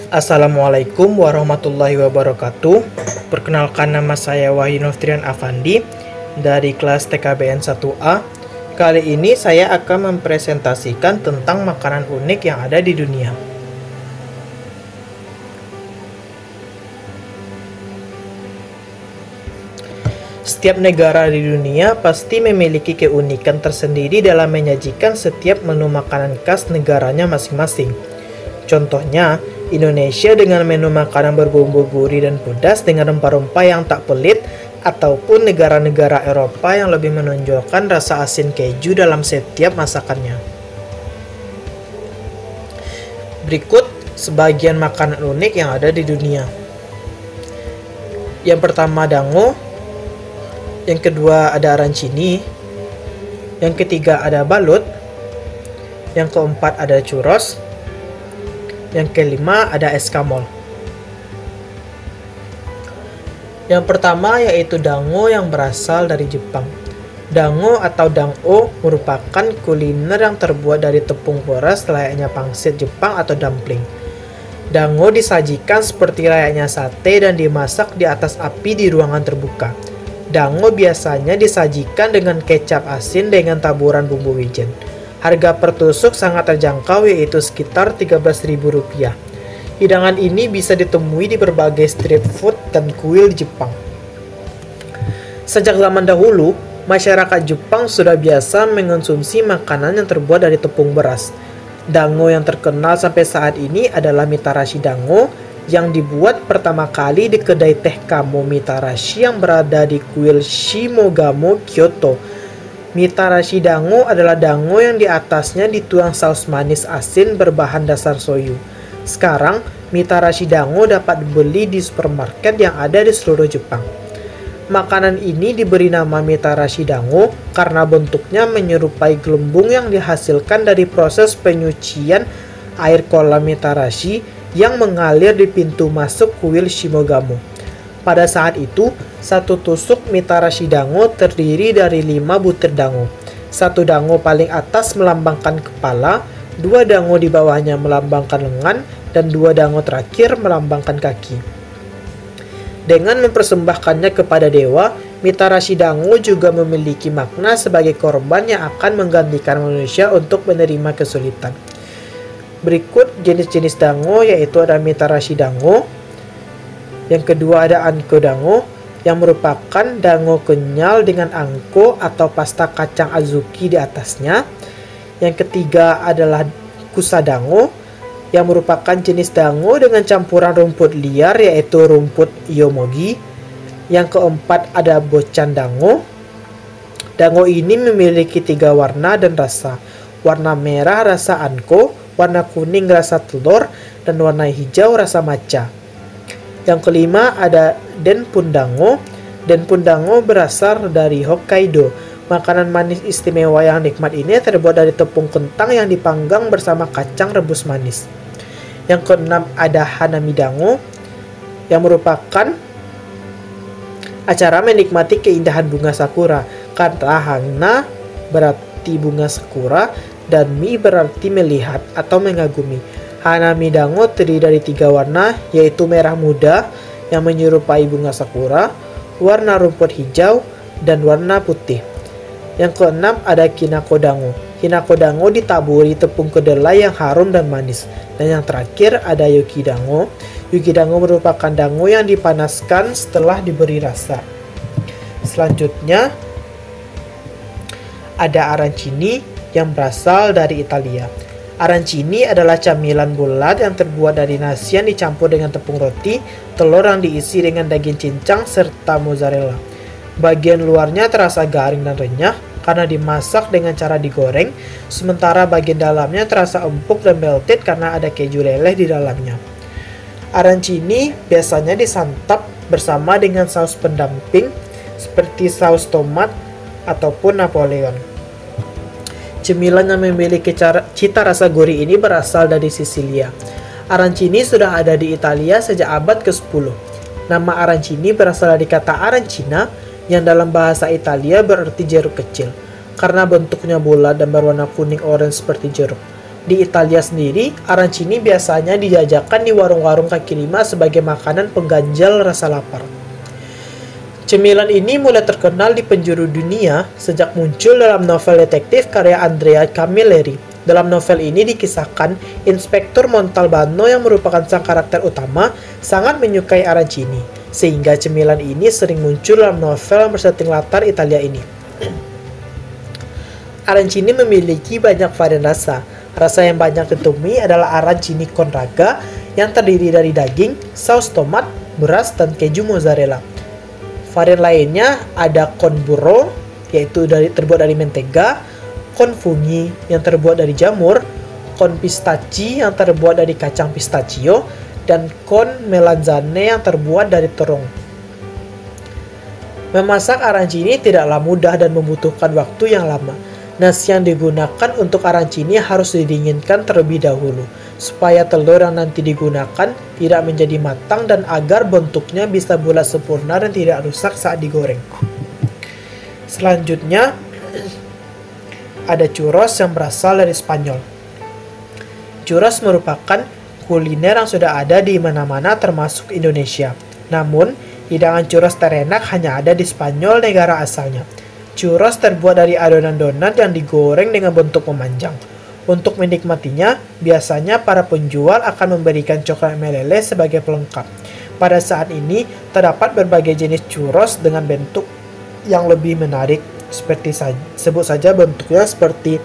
Assalamualaikum warahmatullahi wabarakatuh. Perkenalkan, nama saya Wahyu Novtrian Afandi dari kelas TKBN 1A. Kali ini saya akan mempresentasikan tentang makanan unik yang ada di dunia. Setiap negara di dunia pasti memiliki keunikan tersendiri dalam menyajikan setiap menu makanan khas negaranya masing-masing. Contohnya, Indonesia dengan menu makanan berbumbu gurih dan pedas dengan rempah-rempah yang tak pelit, ataupun negara-negara Eropa yang lebih menonjolkan rasa asin keju dalam setiap masakannya. Berikut sebagian makanan unik yang ada di dunia. Yang pertama dango, yang kedua ada arancini, yang ketiga ada balut, yang keempat ada churros, yang kelima ada eskamol. Yang pertama yaitu dango yang berasal dari Jepang. Dango atau dango merupakan kuliner yang terbuat dari tepung beras layaknya pangsit Jepang atau dumpling. Dango disajikan seperti layaknya sate dan dimasak di atas api di ruangan terbuka. Dango biasanya disajikan dengan kecap asin dengan taburan bumbu wijen. Harga per tusuk sangat terjangkau, yaitu sekitar Rp13.000. Hidangan ini bisa ditemui di berbagai street food dan kuil di Jepang. Sejak zaman dahulu, masyarakat Jepang sudah biasa mengonsumsi makanan yang terbuat dari tepung beras. Dango yang terkenal sampai saat ini adalah Mitarashi Dango, yang dibuat pertama kali di kedai teh Kamo Mitarashi yang berada di kuil Shimogamo, Kyoto. Mitarashi dango adalah dango yang di atasnya dituang saus manis asin berbahan dasar soyu. Sekarang, Mitarashi dango dapat dibeli di supermarket yang ada di seluruh Jepang. Makanan ini diberi nama Mitarashi dango karena bentuknya menyerupai gelembung yang dihasilkan dari proses penyucian air kolam Mitarashi yang mengalir di pintu masuk kuil Shimogamo. Pada saat itu, satu tusuk Mitarashi dango terdiri dari 5 butir dango. Satu dango paling atas melambangkan kepala, 2 dango di bawahnya melambangkan lengan, dan 2 dango terakhir melambangkan kaki. Dengan mempersembahkannya kepada dewa, Mitarashi dango juga memiliki makna sebagai korban yang akan menggantikan manusia untuk menerima kesulitan. Berikut jenis-jenis dango, yaitu ada Mitarashi dango. Yang kedua ada anko dango, yang merupakan dango kenyal dengan anko atau pasta kacang azuki di atasnya. Yang ketiga adalah kusadango, yang merupakan jenis dango dengan campuran rumput liar, yaitu rumput yomogi. Yang keempat ada bochan dango. Dango ini memiliki 3 warna dan rasa. Warna merah rasa anko, warna kuning rasa telur, dan warna hijau rasa matcha. Yang kelima ada denpun dango. Denpun dango berasal dari Hokkaido. Makanan manis istimewa yang nikmat ini terbuat dari tepung kentang yang dipanggang bersama kacang rebus manis. Yang keenam ada hanami dango, yang merupakan acara menikmati keindahan bunga sakura. Kata hana berarti bunga sakura, dan mi berarti melihat atau mengagumi. Hanami dango terdiri dari 3 warna, yaitu merah muda yang menyerupai bunga sakura, warna rumput hijau, dan warna putih. Yang keenam ada kinako dango. Kinako dango ditaburi tepung kedelai yang harum dan manis. Dan yang terakhir ada yuki dango. Yuki dango merupakan dango yang dipanaskan setelah diberi rasa. Selanjutnya ada arancini yang berasal dari Italia. Arancini adalah camilan bulat yang terbuat dari nasi yang dicampur dengan tepung roti, telur yang diisi dengan daging cincang, serta mozzarella. Bagian luarnya terasa garing dan renyah karena dimasak dengan cara digoreng, sementara bagian dalamnya terasa empuk dan melted karena ada keju leleh di dalamnya. Arancini biasanya disantap bersama dengan saus pendamping seperti saus tomat ataupun Napoleon. Cemilan yang memiliki cita rasa gurih ini berasal dari Sisilia. Arancini sudah ada di Italia sejak abad ke-10. Nama arancini berasal dari kata arancina, yang dalam bahasa Italia berarti jeruk kecil, karena bentuknya bulat dan berwarna kuning orange seperti jeruk. Di Italia sendiri, arancini biasanya dijajakan di warung-warung kaki lima sebagai makanan pengganjal rasa lapar. Cemilan ini mulai terkenal di penjuru dunia sejak muncul dalam novel detektif karya Andrea Camilleri. Dalam novel ini dikisahkan, Inspektur Montalbano yang merupakan sang karakter utama sangat menyukai arancini, sehingga cemilan ini sering muncul dalam novel yang bersetting latar Italia ini. Arancini memiliki banyak varian rasa. Rasa yang banyak ditemui adalah arancini con raga yang terdiri dari daging, saus tomat, beras, dan keju mozzarella. Varian lainnya ada con burro, yaitu terbuat dari mentega, con fungi yang terbuat dari jamur, con pistachio yang terbuat dari kacang pistachio, dan con melanzane yang terbuat dari terung. Memasak arancini tidaklah mudah dan membutuhkan waktu yang lama. Nasi yang digunakan untuk arancini harus didinginkan terlebih dahulu, supaya telur yang nanti digunakan tidak menjadi matang dan agar bentuknya bisa bulat sempurna dan tidak rusak saat digoreng. Selanjutnya, ada churros yang berasal dari Spanyol. Churros merupakan kuliner yang sudah ada di mana-mana termasuk Indonesia. Namun, hidangan churros terenak hanya ada di Spanyol, negara asalnya. Churros terbuat dari adonan donat yang digoreng dengan bentuk memanjang. Untuk menikmatinya, biasanya para penjual akan memberikan coklat meleleh sebagai pelengkap. Pada saat ini, terdapat berbagai jenis churros dengan bentuk yang lebih menarik, seperti sebut saja bentuknya seperti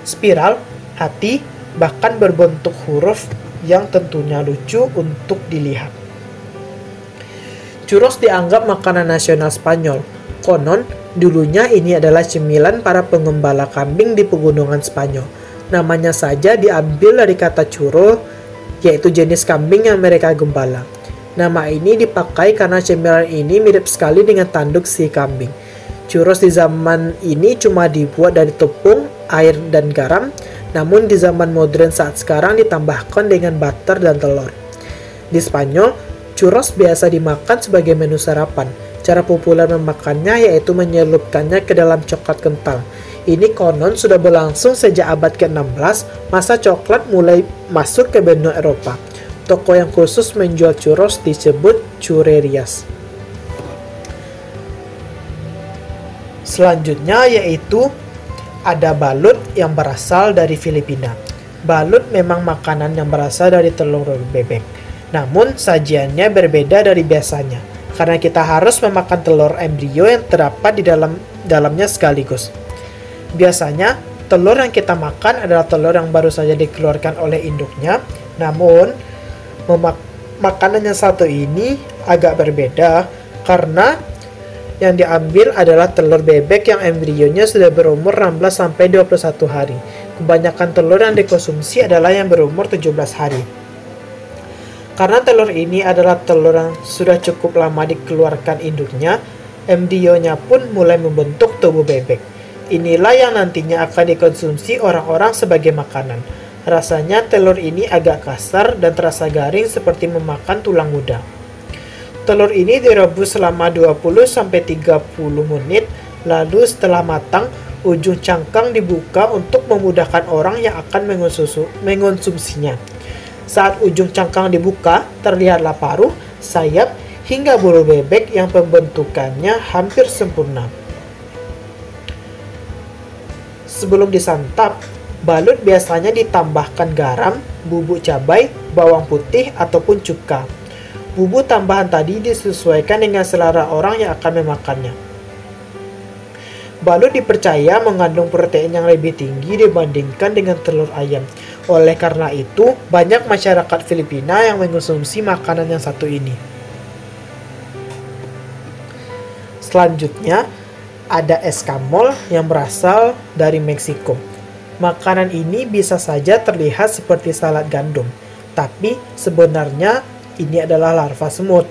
spiral, hati, bahkan berbentuk huruf yang tentunya lucu untuk dilihat. Churros dianggap makanan nasional Spanyol. Konon, dulunya ini adalah cemilan para pengembala kambing di pegunungan Spanyol. Namanya saja diambil dari kata churro, yaitu jenis kambing yang mereka gembala. Nama ini dipakai karena cemilan ini mirip sekali dengan tanduk si kambing. Churros di zaman ini cuma dibuat dari tepung, air, dan garam, namun di zaman modern saat sekarang ditambahkan dengan butter dan telur. Di Spanyol, churros biasa dimakan sebagai menu sarapan. Cara populer memakannya yaitu menyelupkannya ke dalam coklat kental. Ini konon sudah berlangsung sejak abad ke-16, masa coklat mulai masuk ke benua Eropa. Toko yang khusus menjual churros disebut churrerias. Selanjutnya yaitu ada balut yang berasal dari Filipina. Balut memang makanan yang berasal dari telur bebek. Namun sajiannya berbeda dari biasanya, karena kita harus memakan telur embrio yang terdapat di dalamnya sekaligus. Biasanya, telur yang kita makan adalah telur yang baru saja dikeluarkan oleh induknya. Namun, makanan yang satu ini agak berbeda karena yang diambil adalah telur bebek yang embrionya sudah berumur 16-21 hari. Kebanyakan telur yang dikonsumsi adalah yang berumur 17 hari. Karena telur ini adalah telur yang sudah cukup lama dikeluarkan induknya, embrionya pun mulai membentuk tubuh bebek. Inilah yang nantinya akan dikonsumsi orang-orang sebagai makanan. Rasanya telur ini agak kasar dan terasa garing seperti memakan tulang muda. Telur ini direbus selama 20-30 menit, lalu setelah matang, ujung cangkang dibuka untuk memudahkan orang yang akan mengonsumsinya. Saat ujung cangkang dibuka, terlihatlah paruh, sayap, hingga bulu bebek yang pembentukannya hampir sempurna. Sebelum disantap, balut biasanya ditambahkan garam, bubuk cabai, bawang putih, ataupun cuka. Bumbu tambahan tadi disesuaikan dengan selera orang yang akan memakannya. Balut dipercaya mengandung protein yang lebih tinggi dibandingkan dengan telur ayam. Oleh karena itu, banyak masyarakat Filipina yang mengonsumsi makanan yang satu ini. Selanjutnya, ada escamol yang berasal dari Meksiko. Makanan ini bisa saja terlihat seperti salad gandum, tapi sebenarnya ini adalah larva semut.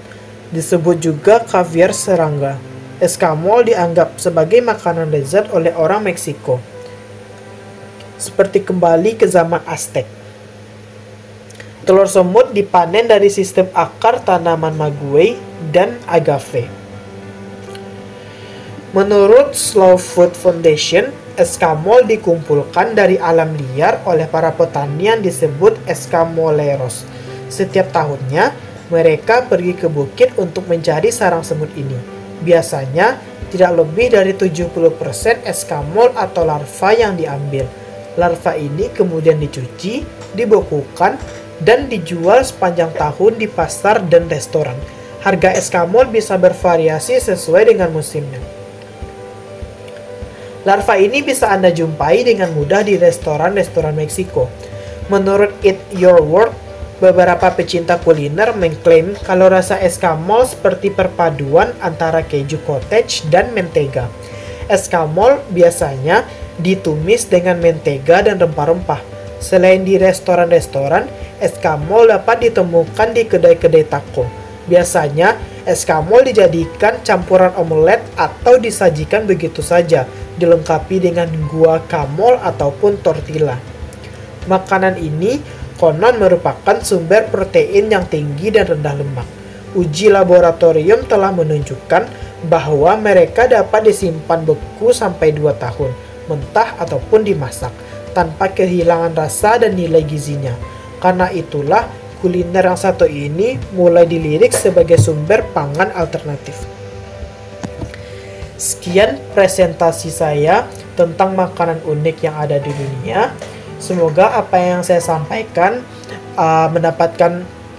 Disebut juga caviar serangga. Escamol dianggap sebagai makanan lezat oleh orang Meksiko, seperti kembali ke zaman Aztec. Telur semut dipanen dari sistem akar tanaman maguey dan agave. Menurut Slow Food Foundation, Eskamol dikumpulkan dari alam liar oleh para petani yang disebut eskamoleros. Setiap tahunnya, mereka pergi ke bukit untuk mencari sarang semut ini. Biasanya, tidak lebih dari 70% eskamol atau larva yang diambil. Larva ini kemudian dicuci, dibekukan, dan dijual sepanjang tahun di pasar dan restoran. Harga eskamol bisa bervariasi sesuai dengan musimnya. Larva ini bisa Anda jumpai dengan mudah di restoran-restoran Meksiko. Menurut Eat Your World, beberapa pecinta kuliner mengklaim kalau rasa eskamol seperti perpaduan antara keju cottage dan mentega. Eskamol biasanya ditumis dengan mentega dan rempah-rempah. Selain di restoran-restoran, eskamol dapat ditemukan di kedai-kedai taco. Biasanya, eskamol dijadikan campuran omelet atau disajikan begitu saja, dilengkapi dengan guacamole ataupun tortilla. Makanan ini konon merupakan sumber protein yang tinggi dan rendah lemak. Uji laboratorium telah menunjukkan bahwa mereka dapat disimpan beku sampai 2 tahun, mentah ataupun dimasak, tanpa kehilangan rasa dan nilai gizinya. Karena itulah, kuliner yang satu ini mulai dilirik sebagai sumber pangan alternatif. Sekian presentasi saya tentang makanan unik yang ada di dunia. Semoga apa yang saya sampaikan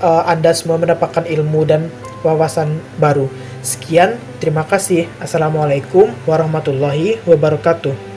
Anda semua mendapatkan ilmu dan wawasan baru. Sekian, terima kasih. Assalamualaikum warahmatullahi wabarakatuh.